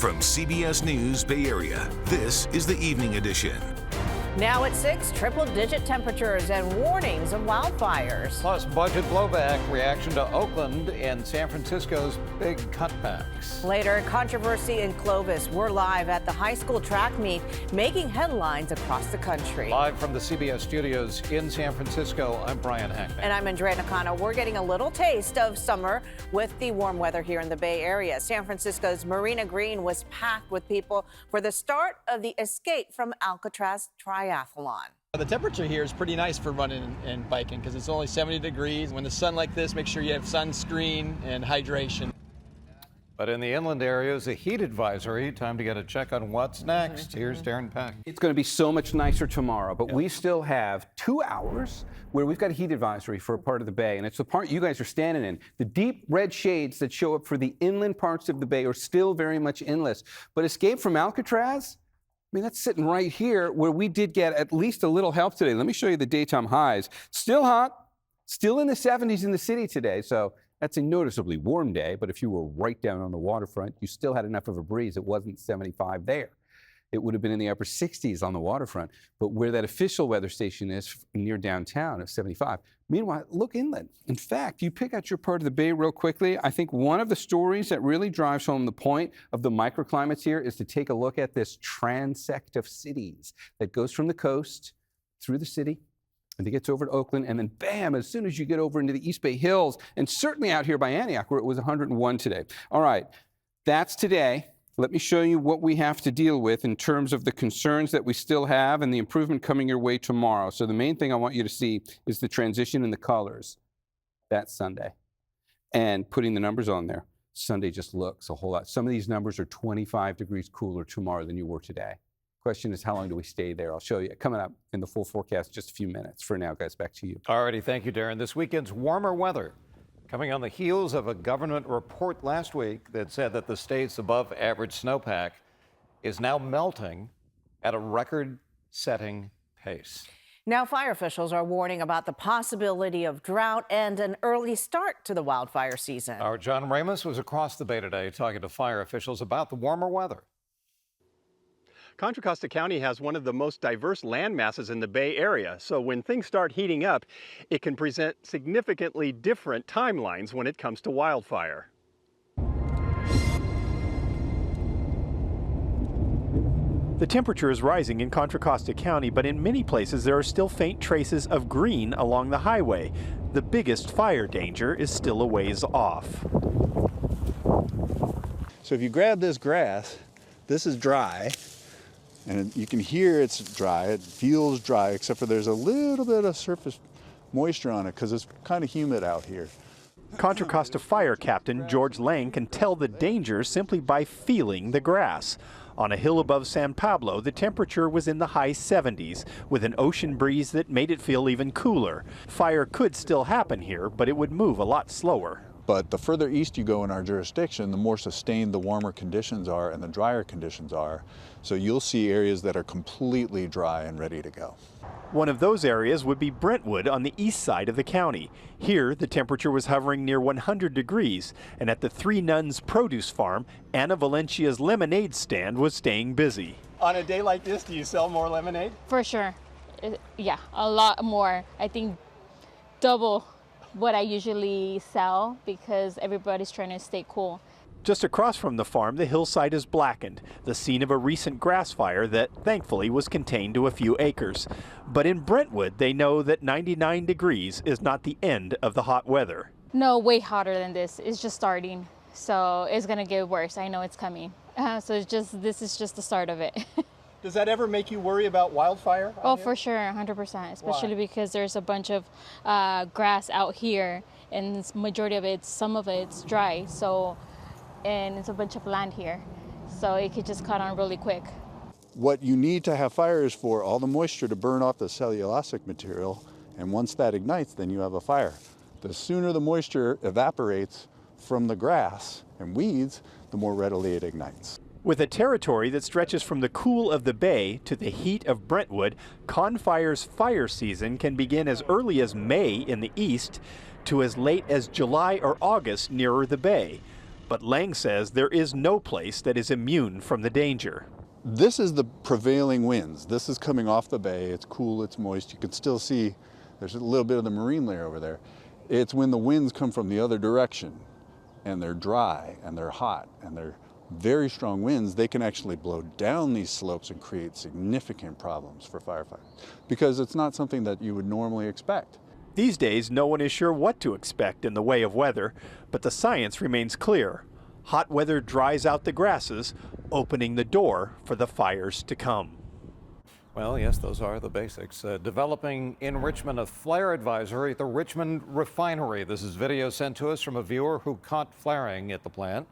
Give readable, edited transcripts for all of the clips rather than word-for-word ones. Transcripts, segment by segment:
From CBS News Bay Area, this is the Evening Edition. Now at 6, triple-digit temperatures and warnings of wildfires. Plus, budget blowback, reaction to Oakland and San Francisco's big cutbacks. Later, controversy in Clovis. We're live at the high school track meet, making headlines across the country. Live from the CBS studios in San Francisco, I'm Brian Hackman. And I'm Andrea Nakano. We're getting a little taste of summer with the warm weather here in the Bay Area. San Francisco's Marina Green was packed with people for the start of the Escape from Alcatraz triathlon. The temperature here is pretty nice for running and biking because it's only 70 degrees. When the sun like this, make sure you have sunscreen and hydration. But in the inland areas, a heat advisory. Time to get a check on what's next. Here's Darren Peck. It's going to be so much nicer tomorrow, but we still have 2 hours where we've got a heat advisory for a part of the bay, and it's the part you guys are standing in. The deep red shades that show up for the inland parts of the bay are still very much endless. But Escape from Alcatraz, I mean, that's sitting right here where we did get at least a little help today. Let me show you the daytime highs. Still hot, still in the 70s in the city today, so that's a noticeably warm day, but if you were right down on the waterfront, you still had enough of a breeze. It wasn't 75 there. It would have been in the upper 60s on the waterfront, but where that official weather station is near downtown at 75. Meanwhile, look inland. In fact, you pick out your part of the bay real quickly. I think one of the stories that really drives home the point of the microclimates here is to take a look at this transect of cities that goes from the coast through the city, and it gets over to Oakland, and then bam, as soon as you get over into the East Bay Hills, and certainly out here by Antioch, where it was 101 today. All right, that's today. Let me show you what we have to deal with in terms of the concerns that we still have and the improvement coming your way tomorrow. So the main thing I want you to see is the transition in the colors. That's Sunday. And putting the numbers on there, Sunday just looks a whole lot. Some of these numbers are 25 degrees cooler tomorrow than you were today. Question is, how long do we stay there? I'll show you coming up in the full forecast in just a few minutes. For now, guys, back to you. All righty, thank you, Darren. This weekend's warmer weather coming on the heels of a government report last week that said that the state's above average snowpack is now melting at a record-setting pace. Now, fire officials are warning about the possibility of drought and an early start to the wildfire season. Our John Ramos was across the bay today talking to fire officials about the warmer weather. Contra Costa County has one of the most diverse land masses in the Bay Area, so when things start heating up, it can present significantly different timelines when it comes to wildfire. The temperature is rising in Contra Costa County, but in many places there are still faint traces of green along the highway. The biggest fire danger is still a ways off. So if you grab this grass, this is dry. And you can hear it's dry, it feels dry, except for there's a little bit of surface moisture on it because it's kind of humid out here. Contra Costa Fire Captain George Lang can tell the danger simply by feeling the grass. On a hill above San Pablo, the temperature was in the high 70s, with an ocean breeze that made it feel even cooler. Fire could still happen here, but it would move a lot slower. But the further east you go in our jurisdiction, the more sustained the warmer conditions are and the drier conditions are. So you'll see areas that are completely dry and ready to go. One of those areas would be Brentwood on the east side of the county. Here, the temperature was hovering near 100 degrees, and at the Three Nuns produce farm, Anna Valencia's lemonade stand was staying busy. On a day like this, do you sell more lemonade? For sure. Yeah, a lot more. I think double what I usually sell because everybody's trying to stay cool. Just across from the farm, the hillside is blackened, the scene of a recent grass fire that thankfully was contained to a few acres. But in Brentwood, they know that 99 degrees is not the end of the hot weather. No, way hotter than this. It's just starting, so it's gonna get worse. I know it's coming. So this is just the start of it. Does that ever make you worry about wildfire? Oh, for sure, 100%, especially because there's a bunch of grass out here, and the majority of it, some of it's dry, so, and it's a bunch of land here, so it could just cut on really quick. What you need to have fire is for all the moisture to burn off the cellulosic material, and once that ignites, then you have a fire. The sooner the moisture evaporates from the grass and weeds, the more readily it ignites. With a territory that stretches from the cool of the bay to the heat of Brentwood, Confire's fire season can begin as early as May in the east to as late as July or August nearer the bay. But Lang says there is no place that is immune from the danger. This is the prevailing winds. This is coming off the bay. It's cool, it's moist. You can still see there's a little bit of the marine layer over there. It's when the winds come from the other direction and they're dry and they're hot and they're very strong winds, they can actually blow down these slopes and create significant problems for firefighters because it's not something that you would normally expect. These days, no one is sure what to expect in the way of weather, but the science remains clear. Hot weather dries out the grasses, opening the door for the fires to come. Well, yes, those are the basics. Developing in Richmond a flare advisory at the Richmond refinery. This is video sent to us from a viewer who caught flaring at the plant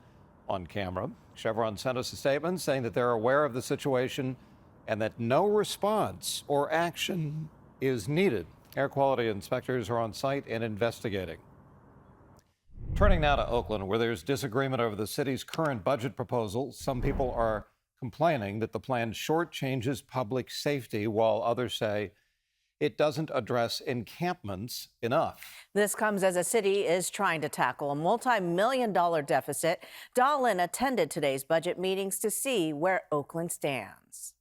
on camera. Chevron sent us a statement saying that they're aware of the situation and that no response or action is needed. Air quality inspectors are on site and investigating. Turning now to Oakland, where there's disagreement over the city's current budget proposal. Some people are complaining that the plan shortchanges public safety, while others say it doesn't address encampments enough. This comes as a city is trying to tackle a multi-million-dollar deficit. Dahlin attended today's budget meetings to see where Oakland stands.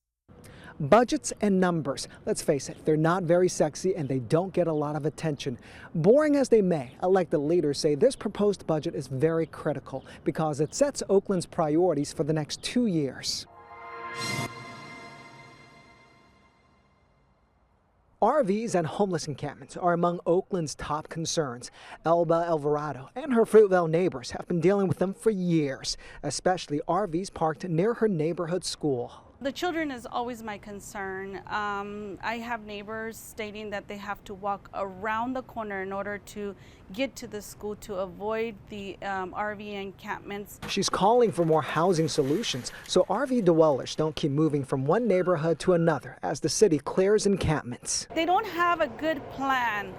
Budgets and numbers, let's face it, they're not very sexy and they don't get a lot of attention. Boring as they may, elected leaders say this proposed budget is very critical because it sets Oakland's priorities for the next 2 years. RVs and homeless encampments are among Oakland's top concerns. Elba Alvarado and her Fruitvale neighbors have been dealing with them for years, especially RVs parked near her neighborhood school. The children is always my concern. I have neighbors stating that they have to walk around the corner in order to get to the school to avoid the RV encampments. She's calling for more housing solutions so RV dwellers don't keep moving from one neighborhood to another as the city clears encampments. They don't have a good plan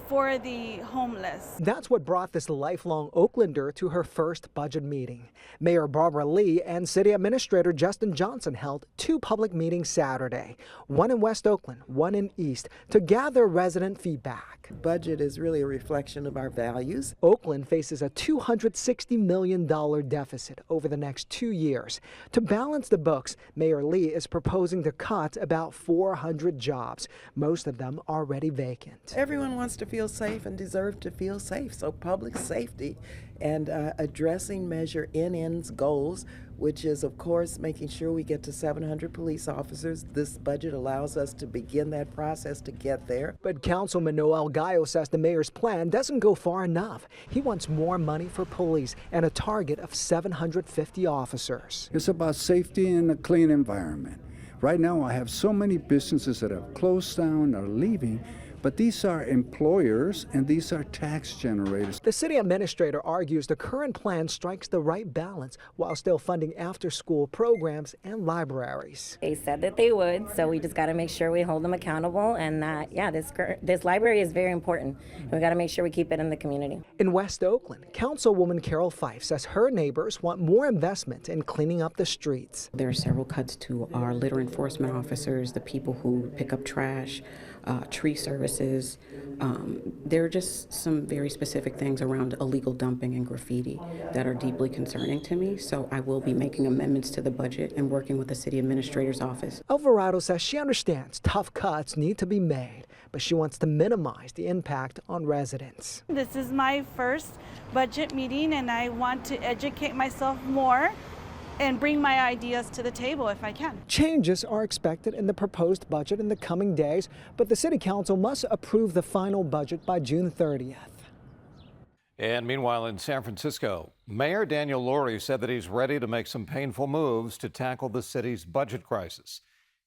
for the homeless. That's what brought this lifelong Oaklander to her first budget meeting. Mayor Barbara Lee and City Administrator Justin Johnson held 2 public meetings Saturday, one in West Oakland, one in East, to gather resident feedback. Budget is really a reflection of our values. Oakland faces a $260 million deficit over the next 2 years. To balance the books, Mayor Lee is proposing to cut about 400 jobs, most of them already vacant. Everyone wants to feel safe and deserve to feel safe, so public safety and addressing Measure NN's goals, which is, of course, making sure we get to 700 police officers. This budget allows us to begin that process to get there. But Councilman Noel Gallo says the mayor's plan doesn't go far enough. He wants more money for police and a target of 750 officers. It's about safety and a clean environment. Right now, I have so many businesses that have closed down or leaving, but these are employers and these are tax generators. The city administrator argues the current plan strikes the right balance while still funding after-school programs and libraries. They said that they would, so we just got to make sure we hold them accountable and that, this library is very important. And we got to make sure we keep it in the community. In West Oakland, Councilwoman Carol Fife says her neighbors want more investment in cleaning up the streets. There are several cuts to our litter enforcement officers, the people who pick up trash, tree services. There are just some very specific things around illegal dumping and graffiti that are deeply concerning to me. So I will be making amendments to the budget and working with the city administrator's office. Alvarado says she understands tough cuts need to be made, but she wants to minimize the impact on residents. This is my first budget meeting and I want to educate myself more and bring my ideas to the table if I can. Changes are expected in the proposed budget in the coming days, but the City Council must approve the final budget by June 30th. And meanwhile, in San Francisco, Mayor Daniel Lurie said that he's ready to make some painful moves to tackle the city's budget crisis.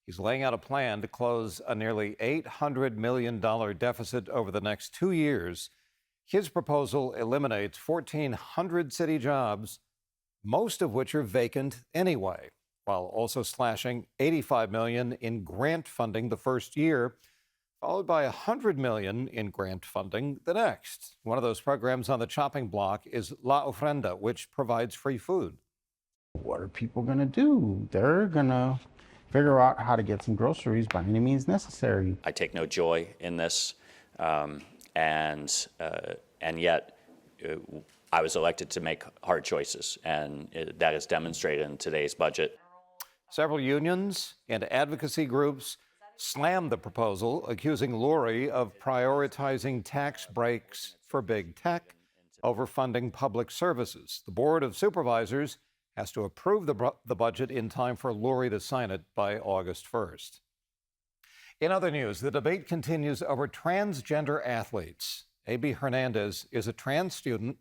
He's laying out a plan to close a nearly $800 million deficit over the next 2 years. His proposal eliminates 1,400 city jobs, most of which are vacant anyway, while also slashing $85 million in grant funding the first year, followed by $100 million in grant funding the next. One of those programs on the chopping block is La Ofrenda, which provides free food. What are people going to do? They're going to figure out how to get some groceries by any means necessary. I take no joy in this, and yet I was elected to make hard choices, and that is demonstrated in today's budget. Several unions and advocacy groups slammed the proposal, accusing Lurie of prioritizing tax breaks for big tech over funding public services. The Board of Supervisors has to approve the budget in time for Lurie to sign it by August 1st. In other news, the debate continues over transgender athletes. A.B. Hernandez is a trans student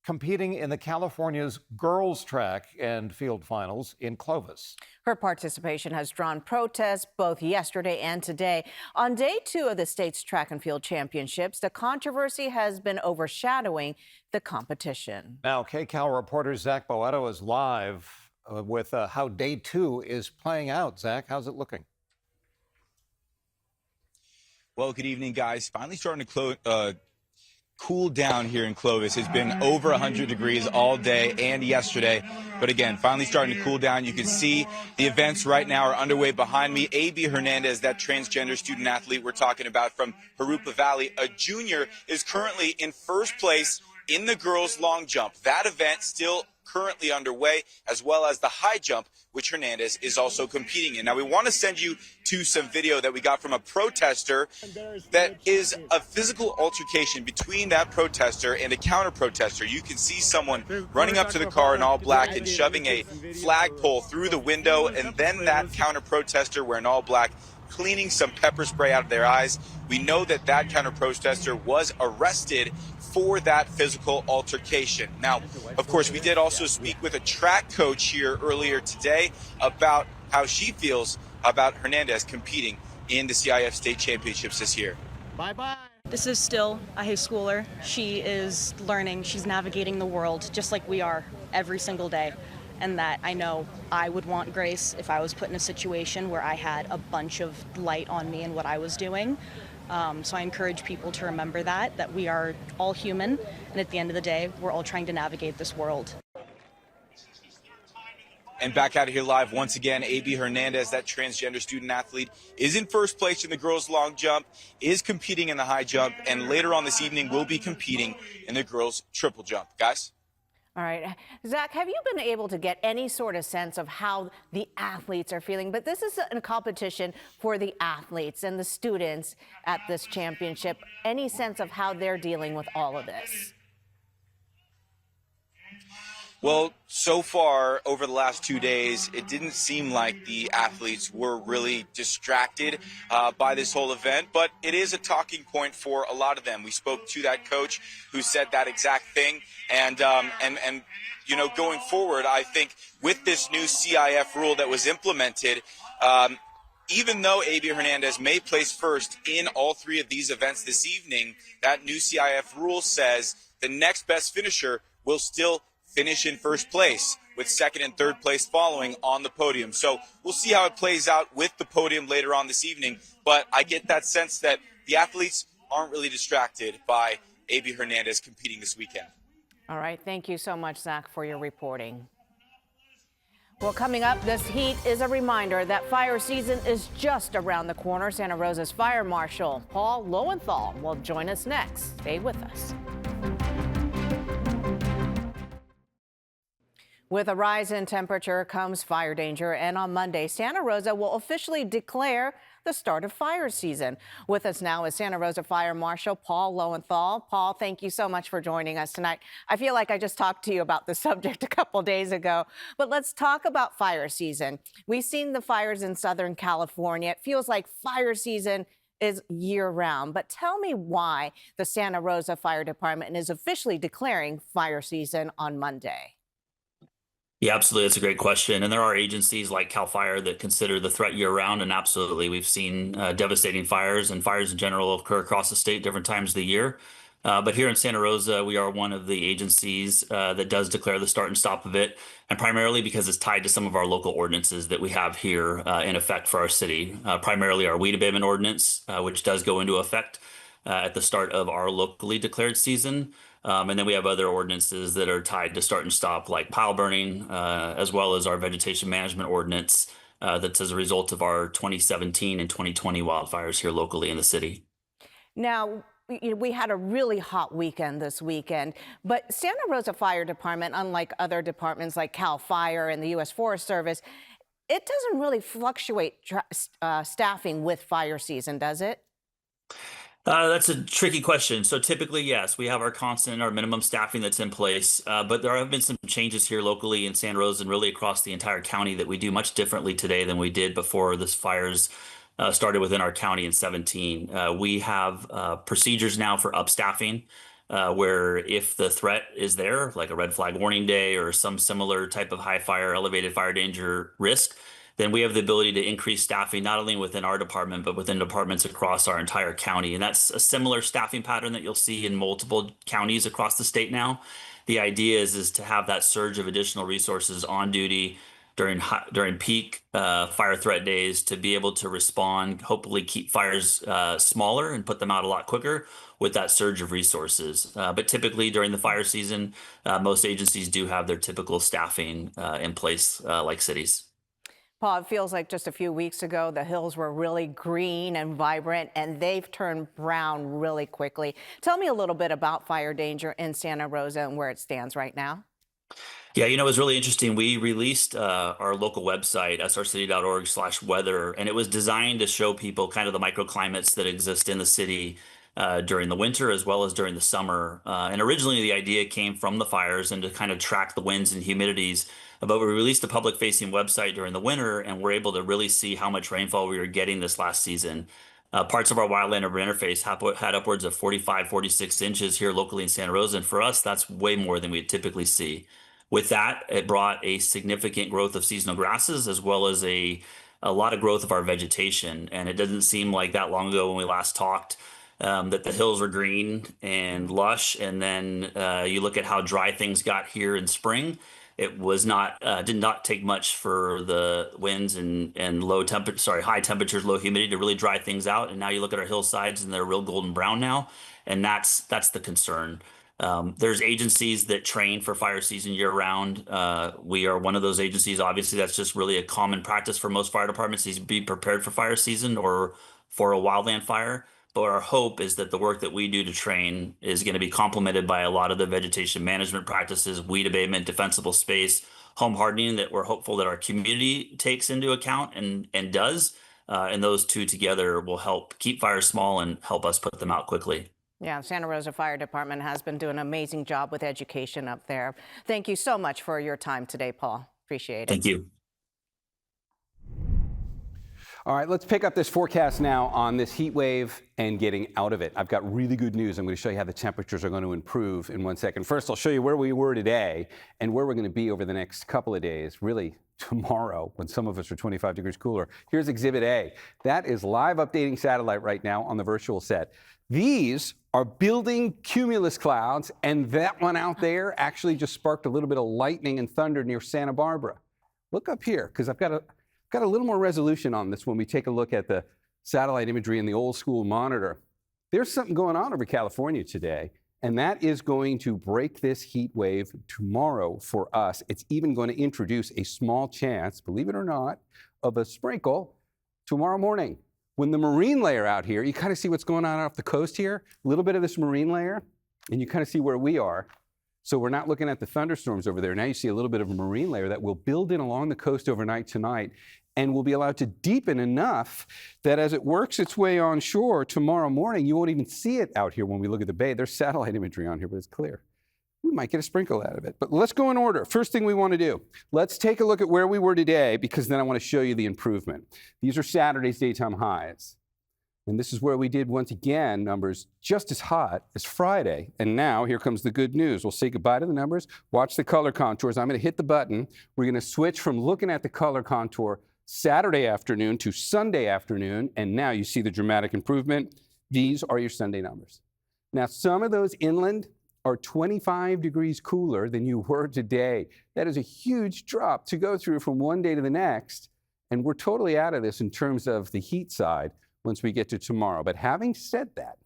competing in the California's girls track and field finals in Clovis. Her participation has drawn protests both yesterday and today. On day 2 of the state's track and field championships, the controversy has been overshadowing the competition. Now, KCAL reporter Zach Boetto is live with how day 2 is playing out. Zach, how's it looking? Well, good evening, guys. Finally starting to cool down here in Clovis. It's been over 100 degrees all day and yesterday. But again, finally starting to cool down. You can see the events right now are underway behind me. A.B. Hernandez, that transgender student athlete we're talking about from Jurupa Valley, a junior, is currently in first place in the girls' long jump. That event still currently underway, as well as the high jump, which Hernandez is also competing in. Now, we want to send you to some video that we got from a protester that is a physical altercation between that protester and a counter-protester. You can see someone running up to the car in all black and shoving a flagpole through the window, and then that counter-protester wearing all black cleaning some pepper spray out of their eyes. We know that that counter-protester was arrested for that physical altercation. Now, of course, we did also speak with a track coach here earlier today about how she feels about Hernandez competing in the CIF state championships this year. Bye-bye. This is still a high schooler. She is learning, she's navigating the world just like we are every single day. And that I know I would want grace if I was put in a situation where I had a bunch of light on me and what I was doing. So I encourage people to remember that we are all human, and at the end of the day, we're all trying to navigate this world. And back out here live once again, A.B. Hernandez, that transgender student athlete, is in first place in the girls' long jump, is competing in the high jump, and later on this evening will be competing in the girls' triple jump. Guys? All right. Zach, have you been able to get any sort of sense of how the athletes are feeling? But this is a competition for the athletes and the students at this championship. Any sense of how they're dealing with all of this? Well, so far over the last 2 days, it didn't seem like the athletes were really distracted by this whole event, but it is a talking point for a lot of them. We spoke to that coach who said that exact thing, and you know, going forward, I think with this new CIF rule that was implemented, even though A.B. Hernandez may place first in all 3 of these events this evening, that new CIF rule says the next best finisher will still finish in first place, with second and third place following on the podium. So we'll see how it plays out with the podium later on this evening. But I get that sense that the athletes aren't really distracted by A.B. Hernandez competing this weekend. All right. Thank you so much, Zach, for your reporting. Well, coming up, this heat is a reminder that fire season is just around the corner. Santa Rosa's Fire Marshal Paul Lowenthal will join us next. Stay with us. With a rise in temperature comes fire danger, and on Monday, Santa Rosa will officially declare the start of fire season. With us now is Santa Rosa Fire Marshal Paul Lowenthal. Paul, thank you so much for joining us tonight. I feel like I just talked to you about the subject a couple days ago, but let's talk about fire season. We've seen the fires in Southern California. It feels like fire season is year-round, but tell me why the Santa Rosa Fire Department is officially declaring fire season on Monday. Yeah, absolutely. That's a great question. And there are agencies like CAL FIRE that consider the threat year round. And absolutely, we've seen devastating fires, and fires in general occur across the state different times of the year. But here in Santa Rosa, we are one of the agencies that does declare the start and stop of it, and primarily because it's tied to some of our local ordinances that we have here in effect for our city, primarily our weed abatement ordinance, which does go into effect at the start of our locally declared season. And then we have other ordinances that are tied to start and stop, like pile burning, as well as our vegetation management ordinance that's as a result of our 2017 and 2020 wildfires here locally in the city. Now, we had a really hot weekend this weekend, but Santa Rosa Fire Department, unlike other departments like CAL FIRE and the U.S. Forest Service, it doesn't really fluctuate staffing with fire season, does it? That's a tricky question. So typically, yes, we have our constant, our minimum staffing that's in place, but there have been some changes here locally in Santa Rosa and really across the entire county that we do much differently today than we did before this fires started within our county in 17. We have procedures now for upstaffing, where if the threat is there, like a red flag warning day or some similar type of high fire, elevated fire danger risk, then we have the ability to increase staffing not only within our department, but within departments across our entire county. And that's a similar staffing pattern that you'll see in multiple counties across the state now. The idea is to have that surge of additional resources on duty during peak fire threat days to be able to respond, hopefully keep fires smaller and put them out a lot quicker with that surge of resources. But typically during the fire season, most agencies do have their typical staffing in place like cities. Paul, it feels like just a few weeks ago, the hills were really green and vibrant, and they've turned brown really quickly. Tell me a little bit about fire danger in Santa Rosa and where it stands right now. Yeah, it was really interesting. We released our local website, srcity.org/weather, and it was designed to show people kind of the microclimates that exist in the city during the winter as well as during the summer. And originally the idea came from the fires and to kind of track the winds and humidities. But we released a public-facing website during the winter, and we're able to really see how much rainfall we were getting this last season. Parts of our wildland urban interface had upwards of 45, 46 inches here locally in Santa Rosa. And for us, that's way more than we typically see. With that, it brought a significant growth of seasonal grasses as well as a lot of growth of our vegetation. And it doesn't seem like that long ago when we last talked that the hills were green and lush. And then you look at how dry things got here in spring. It was did not take much for the winds and high temperatures, low humidity to really dry things out. And now you look at our hillsides and they're real golden brown now. And that's the concern. There's agencies that train for fire season year round. We are one of those agencies. Obviously, that's just really a common practice for most fire departments is be prepared for fire season or for a wildland fire. But our hope is that the work that we do to train is going to be complemented by a lot of the vegetation management practices, weed abatement, defensible space, home hardening that we're hopeful that our community takes into account and does. And those two together will help keep fires small and help us put them out quickly. Yeah, Santa Rosa Fire Department has been doing an amazing job with education up there. Thank you so much for your time today, Paul. Appreciate it. Thank you. All right, let's pick up this forecast now on this heat wave and getting out of it. I've got really good news. I'm going to show you how the temperatures are going to improve in 1 second. First, I'll show you where we were today and where we're going to be over the next couple of days, really tomorrow when some of us are 25 degrees cooler. Here's Exhibit A. That is live updating satellite right now on the virtual set. These are building cumulus clouds, and that one out there actually just sparked a little bit of lightning and thunder near Santa Barbara. Look up here, because I've got a little more resolution on this when we take a look at the satellite imagery in the old school monitor. There's something going on over California today, and that is going to break this heat wave tomorrow for us. It's even going to introduce a small chance, believe it or not, of a sprinkle tomorrow morning. When the marine layer out here, you kind of see what's going on off the coast here, a little bit of this marine layer, and you kind of see where we are. So we're not looking at the thunderstorms over there. Now you see a little bit of a marine layer that will build in along the coast overnight tonight and will be allowed to deepen enough that as it works its way on shore tomorrow morning, you won't even see it out here when we look at the bay. There's satellite imagery on here, but it's clear. We might get a sprinkle out of it. But let's go in order. First thing we want to do, let's take a look at where we were today, because then I want to show you the improvement. These are Saturday's daytime highs. And this is where we did, once again, numbers just as hot as Friday. And now here comes the good news. We'll say goodbye to the numbers. Watch the color contours. I'm going to hit the button. We're going to switch from looking at the color contour Saturday afternoon to Sunday afternoon. And now you see the dramatic improvement. These are your Sunday numbers. Now, some of those inland are 25 degrees cooler than you were today. That is a huge drop to go through from one day to the next. And we're totally out of this in terms of the heat side once we get to tomorrow. But having said that,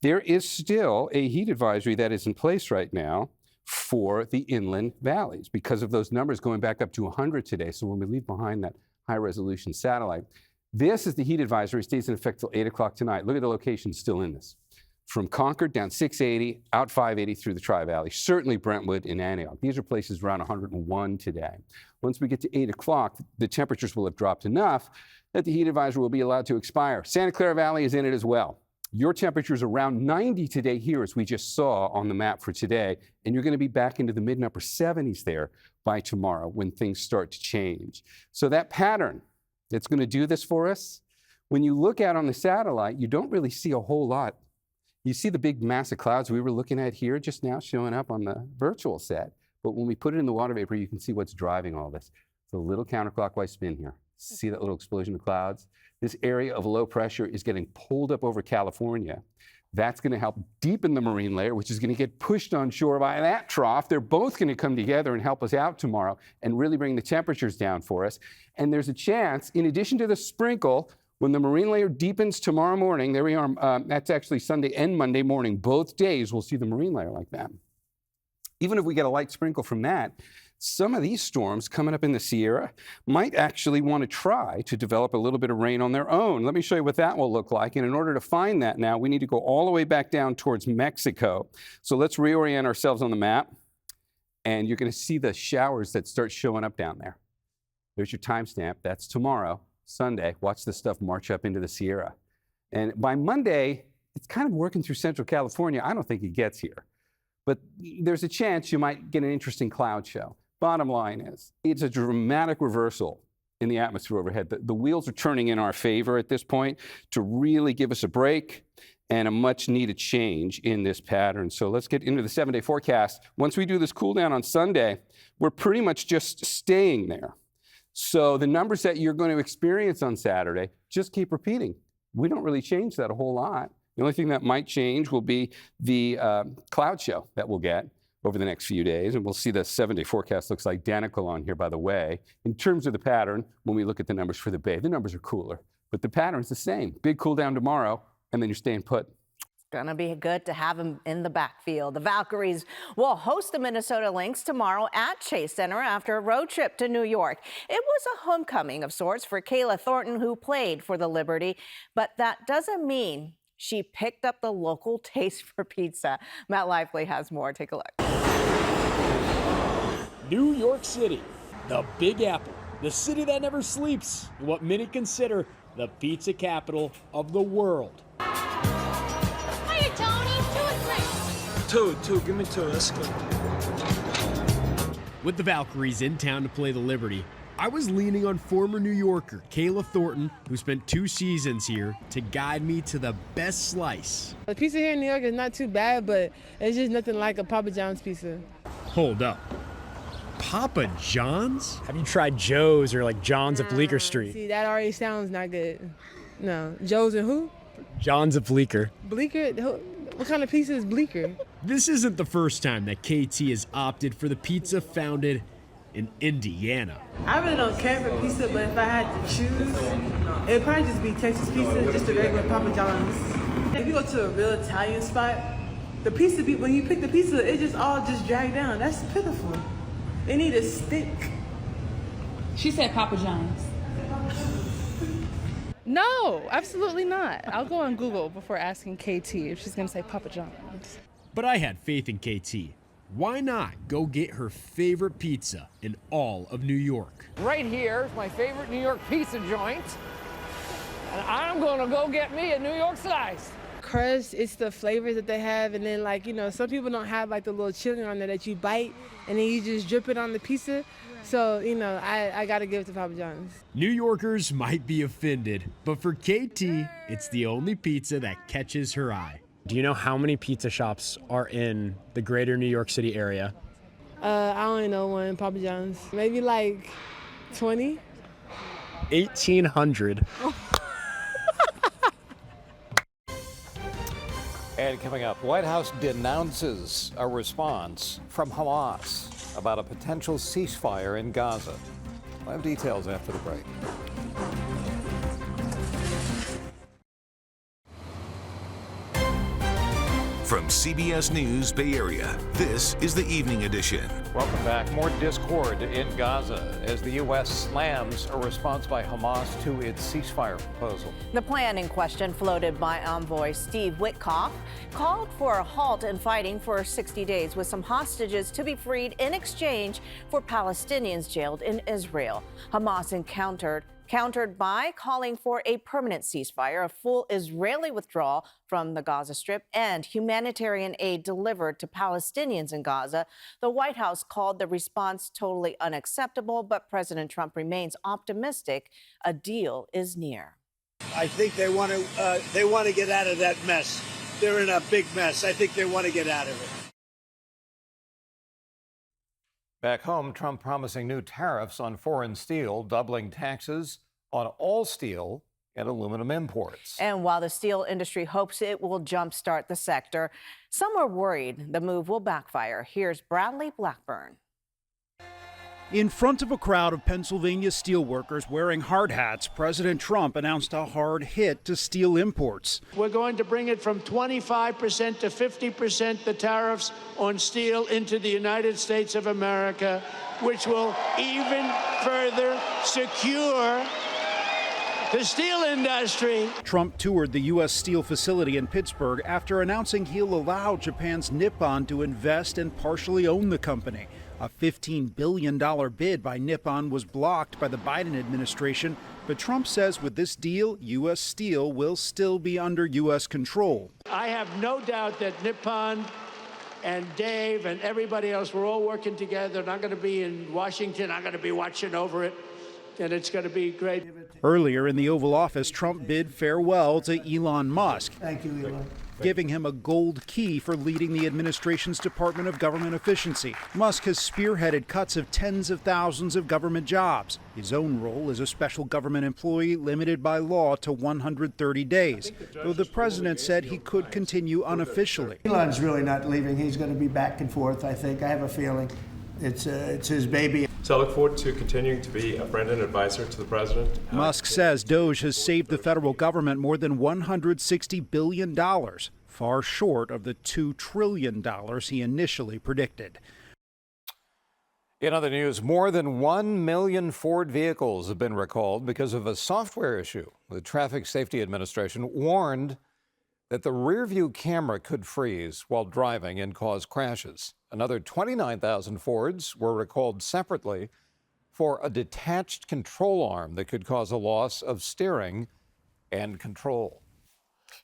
there is still a heat advisory that is in place right now for the inland valleys because of those numbers going back up to 100 today. So when we leave behind that high resolution satellite, this is the heat advisory, stays in effect till 8 o'clock tonight. Look at the locations still in this. from Concord down 680, out 580 through the Tri-Valley, certainly Brentwood and Antioch. These are places around 101 today. Once we get to 8 o'clock, the temperatures will have dropped enough that the heat advisory will be allowed to expire. Santa Clara Valley is in it as well. Your temperature's around 90 today here, as we just saw on the map for today, and you're going to be back into the mid and upper 70s there by tomorrow when things start to change. So that pattern that's going to do this for us, when you look out on the satellite, you don't really see a whole lot. You see the big mass of clouds we were looking at here just now showing up on the virtual set. But when we put it in the water vapor, you can see what's driving all this. It's a little counterclockwise spin here. See that little explosion of clouds? This area of low pressure is getting pulled up over California. That's going to help deepen the marine layer, which is going to get pushed on shore by that trough. They're both going to come together and help us out tomorrow and really bring the temperatures down for us. And there's a chance, in addition to the sprinkle, when the marine layer deepens tomorrow morning, there we are, that's actually Sunday and Monday morning, both days we'll see the marine layer like that. Even if we get a light sprinkle from that, some of these storms coming up in the Sierra might actually want to try to develop a little bit of rain on their own. Let me show you what that will look like. And in order to find that now, we need to go all the way back down towards Mexico. So let's reorient ourselves on the map. And you're going to see the showers that start showing up down there. There's your timestamp. That's tomorrow. Sunday, watch this stuff march up into the Sierra. And by Monday, it's kind of working through Central California. I don't think it gets here. But there's a chance you might get an interesting cloud show. Bottom line is, it's a dramatic reversal in the atmosphere overhead. The wheels are turning in our favor at this point to really give us a break and a much needed change in this pattern. So let's get into the 7-day forecast. Once we do this cool down on Sunday, we're pretty much just staying there. So the numbers that you're going to experience on Saturday, just keep repeating. We don't really change that a whole lot. The only thing that might change will be the cloud show that we'll get over the next few days. And we'll see the 7-day forecast looks identical on here, by the way. In terms of the pattern, when we look at the numbers for the Bay, the numbers are cooler. But the pattern's the same. Big cool down tomorrow, and then you're staying put. Going to be good to have him in the backfield. The Valkyries will host the Minnesota Lynx tomorrow at Chase Center after a road trip to New York. It was a homecoming of sorts for Kayla Thornton, who played for the Liberty, but that doesn't mean she picked up the local taste for pizza. Matt Lively has more. Take a look. New York City, the Big Apple, the city that never sleeps, what many consider the pizza capital of the world. Hiya, Tony. 2 or 3. 2, give me 2, let's go. With the Valkyries in town to play the Liberty, I was leaning on former New Yorker Kayla Thornton, who spent 2 seasons here, to guide me to the best slice. The pizza here in New York is not too bad, but it's just nothing like a Papa John's pizza. Hold up. Papa John's? Have you tried Joe's or like John's of Bleecker Street? See, that already sounds not good. No. Joe's and who? John's of Bleecker. Bleecker? What kind of pizza is Bleecker? This isn't the first time that KT has opted for the pizza founded in Indiana. I really don't care for pizza, but if I had to choose, it'd probably just be Texas pizza, just a regular Papa John's. If you go to a real Italian spot, the pizza, when you pick the pizza, it just all drag down. That's pitiful. They need a stick. She said Papa John's. No, absolutely not. I'll go on Google before asking KT if she's gonna say Papa John's. But I had faith in KT. Why not go get her favorite pizza in all of New York? Right here is my favorite New York pizza joint, and I'm gonna go get me a New York slice. Crust, it's the flavors that they have, and then some people don't have the little chili on there that you bite, and then you just drip it on the pizza. So, I gotta give it to Papa John's. New Yorkers might be offended, but for KT, it's the only pizza that catches her eye. Do you know how many pizza shops are in the greater New York City area? I only know one, Papa John's. Maybe 20? 1,800. And coming up, White House denounces a response from Hamas about a potential ceasefire in Gaza. We'll have details after the break. From CBS News Bay Area, this is the Evening Edition. Welcome back. More discord in Gaza as the U.S. slams a response by Hamas to its ceasefire proposal. The plan in question, floated by envoy Steve Witkoff, called for a halt in fighting for 60 days with some hostages to be freed in exchange for Palestinians jailed in Israel. Hamas countered by calling for a permanent ceasefire, a full Israeli withdrawal from the Gaza Strip, and humanitarian aid delivered to Palestinians in Gaza. The White House called the response totally unacceptable, but President Trump remains optimistic a deal is near. I think they want to get out of that mess. They're in a big mess. I think they want to get out of it. Back home, Trump promising new tariffs on foreign steel, doubling taxes on all steel and aluminum imports. And while the steel industry hopes it will jumpstart the sector, some are worried the move will backfire. Here's Bradley Blackburn. In front of a crowd of Pennsylvania steelworkers wearing hard hats, President Trump announced a hard hit to steel imports. We're going to bring it from 25% to 50%, the tariffs on steel into the United States of America, which will even further secure the steel industry. Trump toured the U.S. Steel facility in Pittsburgh after announcing he'll allow Japan's Nippon to invest and partially own the company. A $15 billion bid by Nippon was blocked by the Biden administration, but Trump says with this deal, U.S. Steel will still be under U.S. control. I have no doubt that Nippon and Dave and everybody else, we're all working together, and I'm going to be in Washington. I'm going to be watching over it, and it's going to be great. Earlier in the Oval Office, Trump bid farewell to Elon Musk. Thank you, Elon. Giving him a gold key for leading the administration's Department of Government Efficiency. Musk has spearheaded cuts of tens of thousands of government jobs. His own role as a special government employee limited by law to 130 days, though the president said he could continue unofficially. Elon's really not leaving. He's going to be back and forth, I think. I have a feeling it's his baby. So I look forward to continuing to be a friend and advisor to the president. Musk says Doge has saved the federal government more than $160 billion, far short of the $2 trillion he initially predicted. In other news, more than 1 million Ford vehicles have been recalled because of a software issue. The Traffic Safety Administration warned that the rearview camera could freeze while driving and cause crashes. Another 29,000 Fords were recalled separately for a detached control arm that could cause a loss of steering and control.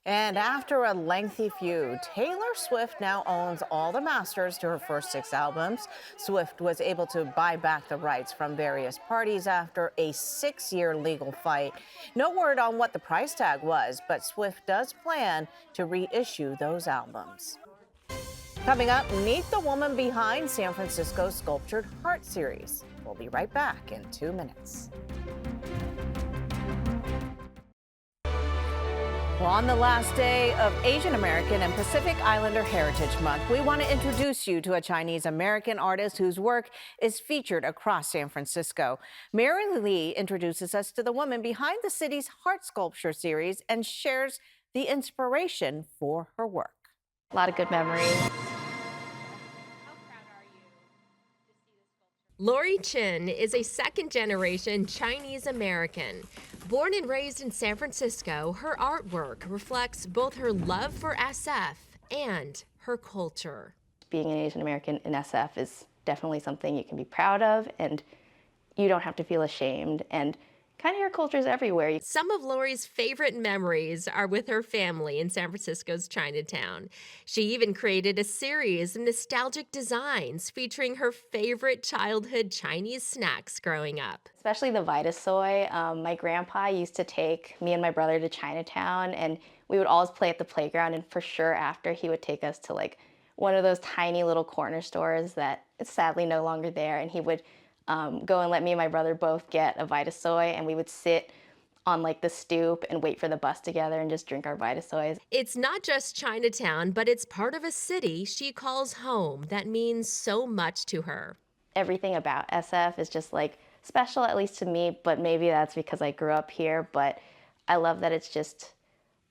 And after a lengthy feud, Taylor Swift now owns all the masters to her first 6 albums. Swift was able to buy back the rights from various parties after a 6-year legal fight. No word on what the price tag was, but Swift does plan to reissue those albums. Coming up, meet the woman behind San Francisco's Sculptured Heart series. We'll be right back in 2 minutes. Well, on the last day of Asian American and Pacific Islander Heritage Month, we want to introduce you to a Chinese American artist whose work is featured across San Francisco. Mary Lee introduces us to the woman behind the city's Heart Sculpture series and shares the inspiration for her work. A lot of good memories. Lori Chin is a second-generation Chinese American. Born and raised in San Francisco, her artwork reflects both her love for SF and her culture. Being an Asian American in SF is definitely something you can be proud of, and you don't have to feel ashamed. And kind of your culture is everywhere. Some of Lori's favorite memories are with her family in San Francisco's Chinatown. She even created a series of nostalgic designs featuring her favorite childhood Chinese snacks growing up. Especially the Vitasoy. My grandpa used to take me and my brother to Chinatown, and we would always play at the playground, and for sure after he would take us to like one of those tiny little corner stores that is sadly no longer there, and he would go and let me and my brother both get a Vitasoy, and we would sit on like the stoop and wait for the bus together and just drink our Vitasoys. It's not just Chinatown, but it's part of a city she calls home that means so much to her. Everything about SF is just like special, at least to me, but maybe that's because I grew up here, but I love that it's just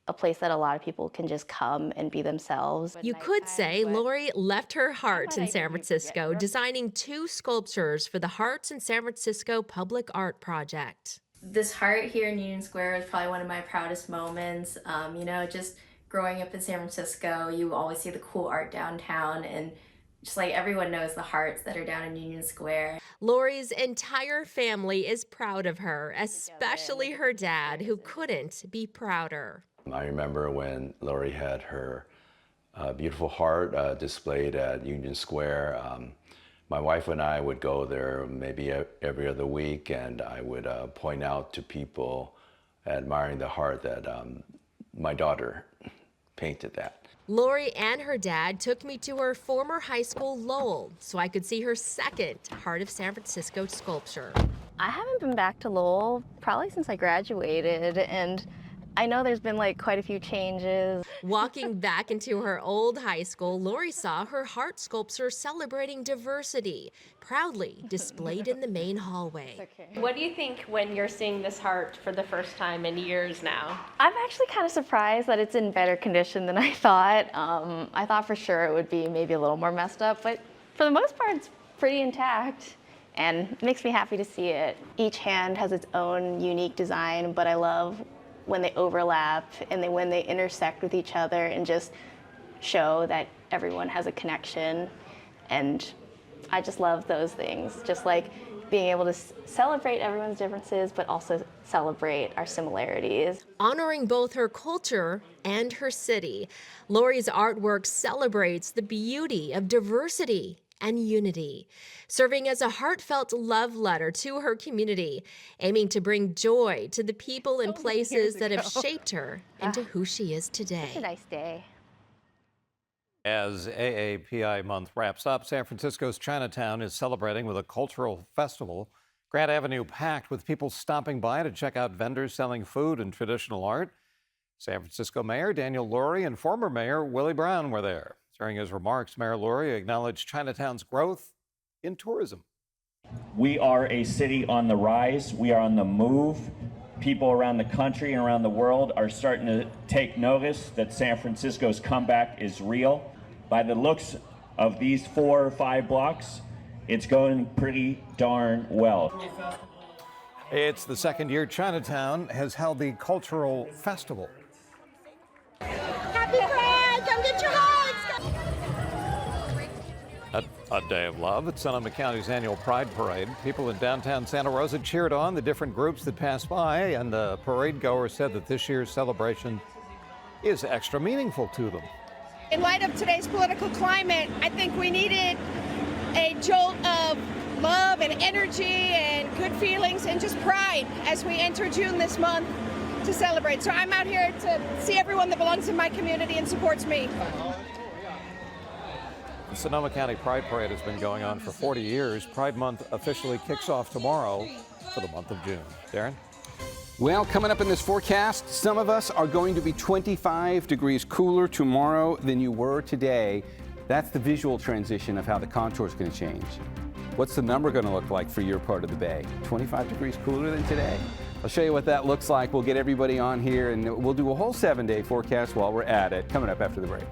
a place that a lot of people can just come and be themselves. You could say Lori left her heart in San Francisco, designing 2 sculptures for the Hearts in San Francisco Public Art Project. This heart here in Union Square is probably one of my proudest moments. You know, just growing up in San Francisco, you always see the cool art downtown, and just like everyone knows the hearts that are down in Union Square. Lori's entire family is proud of her, especially her dad, who couldn't be prouder. I remember when Lori had her beautiful heart displayed at Union Square. My wife and I would go there maybe every other week, and I would point out to people admiring the heart that my daughter painted that. Lori and her dad took me to her former high school, Lowell, so I could see her second Heart of San Francisco sculpture. I haven't been back to Lowell probably since I graduated, and I know there's been like quite a few changes. Walking back into her old high school, Lori saw her heart sculpture celebrating diversity, proudly displayed in the main hallway. What do you think when you're seeing this heart for the first time in years now? I'm actually kind of surprised that it's in better condition than I thought. I thought for sure it would be maybe a little more messed up, but for the most part, it's pretty intact. And it makes me happy to see it. Each hand has its own unique design, but I love when they overlap and when they intersect with each other and just show that everyone has a connection. And I just love those things, just like being able to celebrate everyone's differences, but also celebrate our similarities. Honoring both her culture and her city, Lori's artwork celebrates the beauty of diversity and unity, serving as a heartfelt love letter to her community, aiming to bring joy to the people and places that have shaped her into who she is today. It's a nice day. As AAPI month wraps up, San Francisco's Chinatown is celebrating with a cultural festival. Grant Avenue packed with people stopping by to check out vendors selling food and traditional art. San Francisco Mayor Daniel Lurie and former Mayor Willie Brown were there. During his remarks, Mayor Lurie acknowledged Chinatown's growth in tourism. We are a city on the rise. We are on the move. People around the country and around the world are starting to take notice that San Francisco's comeback is real. By the looks of these 4 or 5 blocks, it's going pretty darn well. It's the second year Chinatown has held the cultural festival. Happy Pride! Come get your hugs! A day of love at Sonoma County's annual Pride Parade. People in downtown Santa Rosa cheered on the different groups that passed by, and the parade goer said that this year's celebration is extra meaningful to them. In light of today's political climate, I think we needed a jolt of love and energy and good feelings and just pride as we enter June this month to celebrate. So I'm out here to see everyone that belongs in my community and supports me. The Sonoma County Pride Parade has been going on for 40 years. Pride Month officially kicks off tomorrow for the month of June. Darren? Well, coming up in this forecast, some of us are going to be 25 degrees cooler tomorrow than you were today. That's the visual transition of how the contour is going to change. What's the number going to look like for your part of the bay? 25 degrees cooler than today? I'll show you what that looks like. We'll get everybody on here, and we'll do a whole 7-day forecast while we're at it, coming up after the break.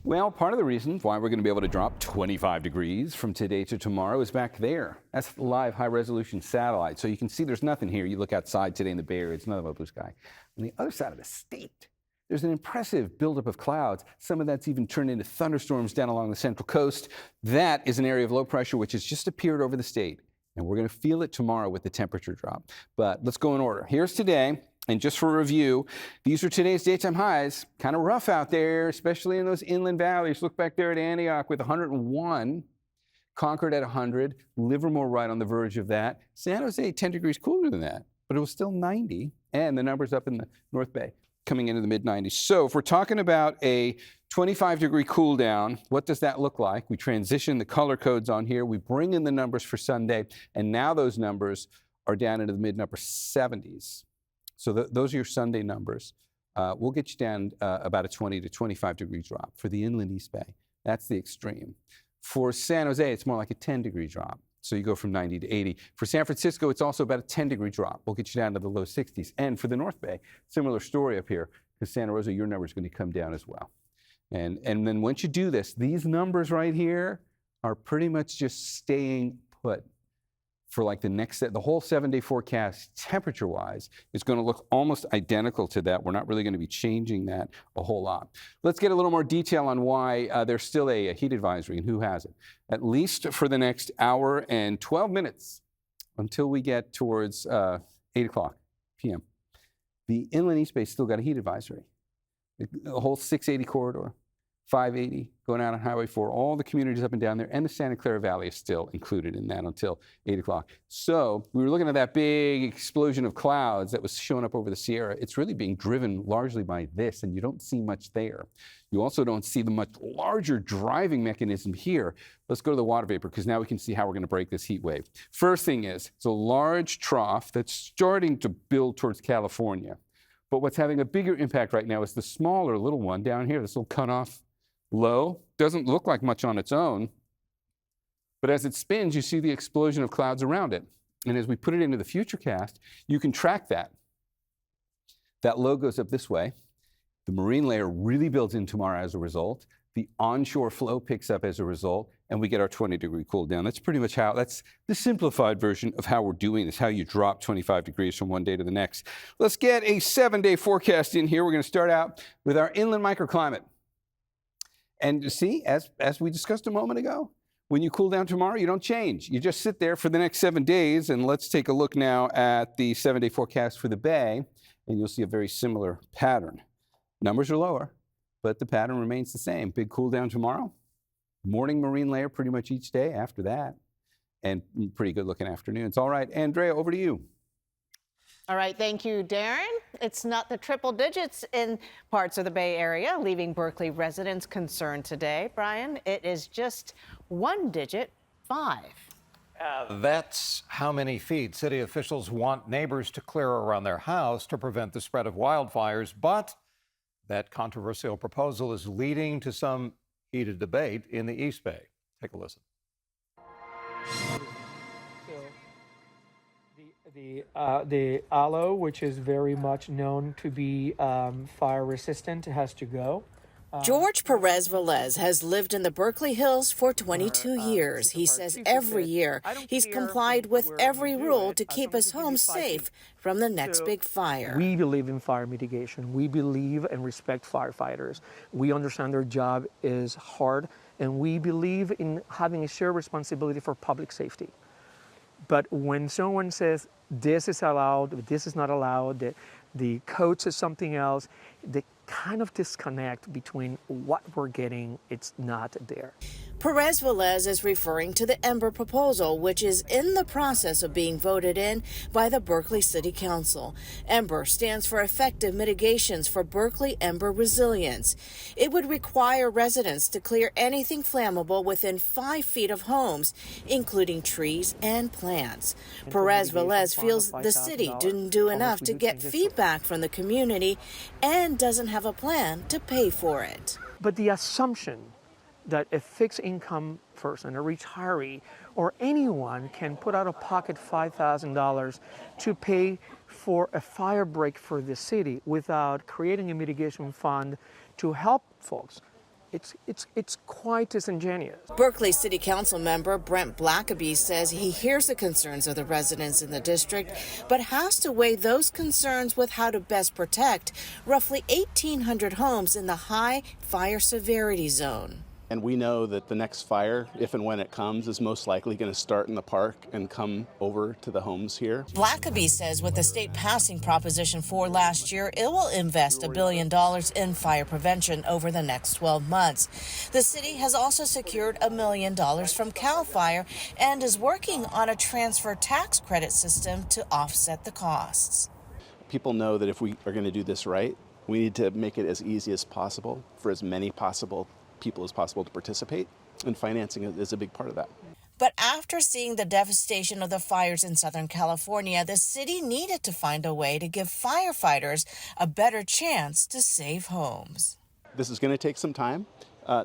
Well, part of the reason why we're going to be able to drop 25 degrees from today to tomorrow is back there. That's the live high-resolution satellite. So you can see there's nothing here. You look outside today in the Bay Area, it's nothing but blue sky. On the other side of the state, there's an impressive buildup of clouds. Some of that's even turned into thunderstorms down along the central coast. That is an area of low pressure which has just appeared over the state. And we're going to feel it tomorrow with the temperature drop. But let's go in order. Here's today. And just for review, these are today's daytime highs. Kind of rough out there, especially in those inland valleys. Look back there at Antioch with 101, Concord at 100, Livermore right on the verge of that. San Jose, 10 degrees cooler than that, but it was still 90. And the numbers up in the North Bay coming into the mid-90s. So if we're talking about a 25-degree cool down, what does that look like? We transition the color codes on here. We bring in the numbers for Sunday, and now those numbers are down into the mid-upper 70s. So those are your Sunday numbers. We'll get you down about a 20 to 25 degree drop for the inland East Bay. That's the extreme. For San Jose, it's more like a 10-degree drop. So you go from 90 to 80. For San Francisco, it's also about a 10-degree drop. We'll get you down to the low 60s. And for the North Bay, similar story up here, because Santa Rosa, your number is going to come down as well. And then once you do this, these numbers right here are pretty much just staying put for like the whole 7-day forecast, temperature-wise, is going to look almost identical to that. We're not really going to be changing that a whole lot. Let's get a little more detail on why there's still a heat advisory and who has it. At least for the next hour and 12 minutes until we get towards 8 o'clock p.m. The Inland East Bay still got a heat advisory. The whole 680 corridor, 580, going out on Highway 4, all the communities up and down there, and the Santa Clara Valley is still included in that until 8 o'clock. So we were looking at that big explosion of clouds that was showing up over the Sierra. It's really being driven largely by this, and you don't see much there. You also don't see the much larger driving mechanism here. Let's go to the water vapor, because now we can see how we're going to break this heat wave. First thing is, it's a large trough that's starting to build towards California. But what's having a bigger impact right now is the smaller little one down here, this little cutoff low. Doesn't look like much on its own, but as it spins, you see the explosion of clouds around it. And as we put it into the futurecast, you can track that. That low goes up this way. The marine layer really builds in tomorrow as a result. The onshore flow picks up as a result, and we get our 20-degree cool down. That's pretty much that's the simplified version of how we're doing this, how you drop 25 degrees from one day to the next. Let's get a 7-day forecast in here. We're going to start out with our inland microclimate. And see, as we discussed a moment ago, when you cool down tomorrow, you don't change. You just sit there for the next 7 days. And let's take a look now at the 7-day forecast for the Bay, and you'll see a very similar pattern. Numbers are lower, but the pattern remains the same. Big cool down tomorrow, morning marine layer pretty much each day after that, and pretty good looking afternoons. All right, Andrea, over to you. All right, thank you, Darren. It's not the triple digits in parts of the Bay Area, leaving Berkeley residents concerned today. Brian, it is just one digit, 5. That's how many feet city officials want neighbors to clear around their house to prevent the spread of wildfires. But that controversial proposal is leading to some heated debate in the East Bay. Take a listen. The aloe, which is very much known to be fire resistant, has to go. George Perez Velez has lived in the Berkeley Hills for 22 years. He says every year he's complied with every rule to keep his home safe from the next big fire. We believe in fire mitigation. We believe and respect firefighters. We understand their job is hard, and we believe in having a shared responsibility for public safety. But when someone says this is allowed, this is not allowed, the code says something else, the kind of disconnect between what we're getting, it's not there. Perez Velez is referring to the Ember proposal, which is in the process of being voted in by the Berkeley City Council. Ember stands for Effective Mitigations for Berkeley Ember Resilience. It would require residents to clear anything flammable within 5 feet of homes, including trees and plants. Perez Velez feels the city didn't do enough to get feedback from the community and doesn't have a plan to pay for it. But the assumption that a fixed income person, a retiree, or anyone can put out of pocket $5,000 to pay for a fire break for the city without creating a mitigation fund to help folks, it's quite disingenuous. Berkeley City Council member Brent Blackaby says he hears the concerns of the residents in the district, but has to weigh those concerns with how to best protect roughly 1,800 homes in the high fire severity zone. And we know that the next fire, if and when it comes, is most likely going to start in the park and come over to the homes here. Blackaby says with the state passing Proposition 4 last year, it will invest $1 billion in fire prevention over the next 12 months. The city has also secured $1 million from CAL FIRE and is working on a transfer tax credit system to offset the costs. People know that if we are going to do this right, we need to make it as easy as possible for as many people as possible to participate, and financing is a big part of that. But after seeing the devastation of the fires in Southern California, the city needed to find a way to give firefighters a better chance to save homes. This is going to take some time.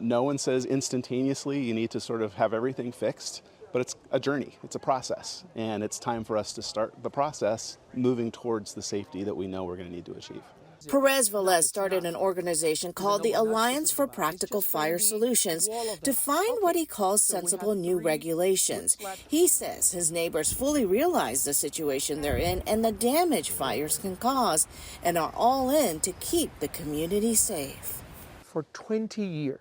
No one says instantaneously you need to sort of have everything fixed, but it's a journey, it's a process, and it's time for us to start the process moving towards the safety that we know we're going to need to achieve. Perez Velez started an organization called the Alliance for Practical Fire Solutions to find what he calls sensible new regulations. He says his neighbors fully realize the situation they're in and the damage fires can cause, and are all in to keep the community safe. For 20 years,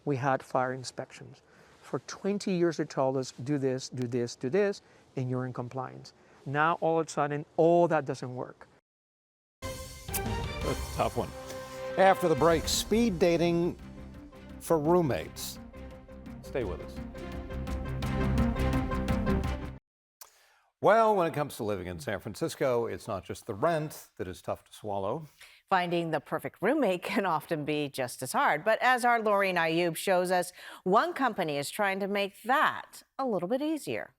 we had fire inspections. For 20 years, they told us, do this, do this, do this, and you're in compliance. Now, all of a sudden, all that doesn't work. That's a tough one. After the break, speed dating for roommates. Stay with us. Well, when it comes to living in San Francisco, it's not just the rent that is tough to swallow. Finding the perfect roommate can often be just as hard. But as our Laureen Ayub shows us, one company is trying to make that a little bit easier.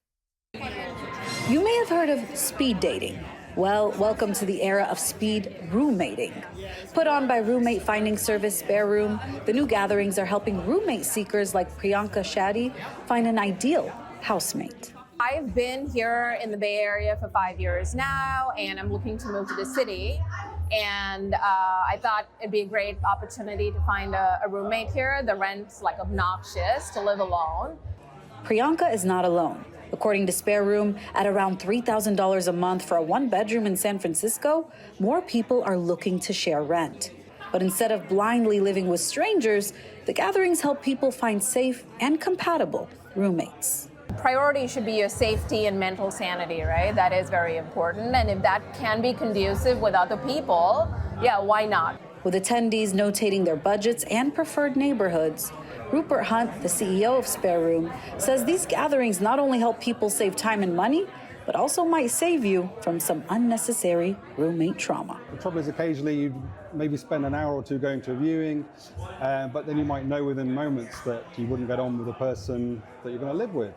You may have heard of speed dating. Well, welcome to the era of speed roommating. Put on by roommate finding service Spare Room, the new gatherings are helping roommate seekers like Priyanka Shetty find an ideal housemate. I've been here in the Bay Area for 5 years now, and I'm looking to move to the city. And I thought it'd be a great opportunity to find a roommate here. The rent's like obnoxious to live alone. Priyanka is not alone. According to Spare Room, at around $3,000 a month for a one-bedroom in San Francisco, more people are looking to share rent. But instead of blindly living with strangers, the gatherings help people find safe and compatible roommates. Priority should be your safety and mental sanity, right? That is very important. And if that can be conducive with other people, yeah, why not? With attendees notating their budgets and preferred neighborhoods, Rupert Hunt, the CEO of Spare Room, says these gatherings not only help people save time and money, but also might save you from some unnecessary roommate trauma. The trouble is occasionally you maybe spend an hour or two going to a viewing, but then you might know within moments that you wouldn't get on with the person that you're going to live with.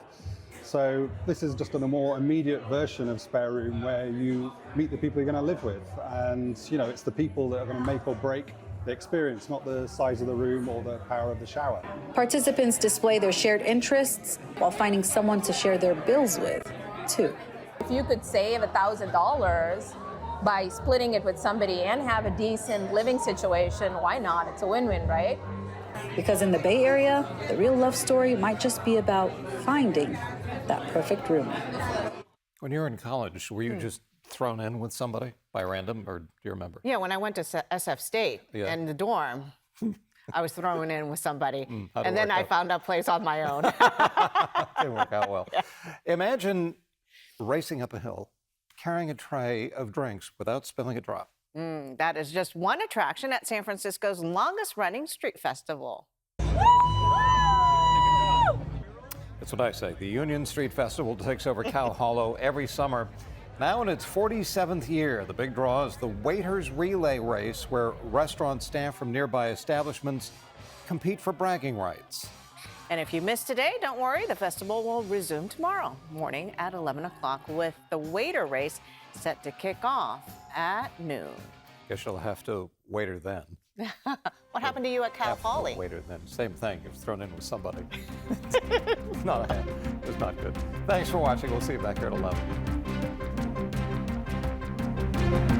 So this is just a more immediate version of Spare Room where you meet the people you're going to live with. And, you know, it's the people that are going to make or break the experience, not the size of the room or the power of the shower. Participants display their shared interests while finding someone to share their bills with, too. If you could save $1,000 by splitting it with somebody and have a decent living situation, why not? It's a win-win, right? Because in the Bay Area, the real love story might just be about finding that perfect roommate. When you were in college, were you just thrown in with somebody by random, or do you remember? Yeah, when I went to SF State in the dorm, I was thrown in with somebody, and then I found a place on my own. Didn't work out well. Yeah. Imagine racing up a hill, carrying a tray of drinks without spilling a drop. That is just one attraction at San Francisco's longest-running street festival. That's what I say. The Union Street Festival takes over Cow Hollow every summer. Now in its 47th year, the big draw is the Waiters Relay Race, where restaurant staff from nearby establishments compete for bragging rights. And if you missed today, don't worry. The festival will resume tomorrow morning at 11 o'clock with the waiter race set to kick off at noon. Guess you'll have to waiter then. What happened to you at Cal Poly? Waiter then. Same thing. It was thrown in with somebody. It was not good. Thanks for watching. We'll see you back here at 11.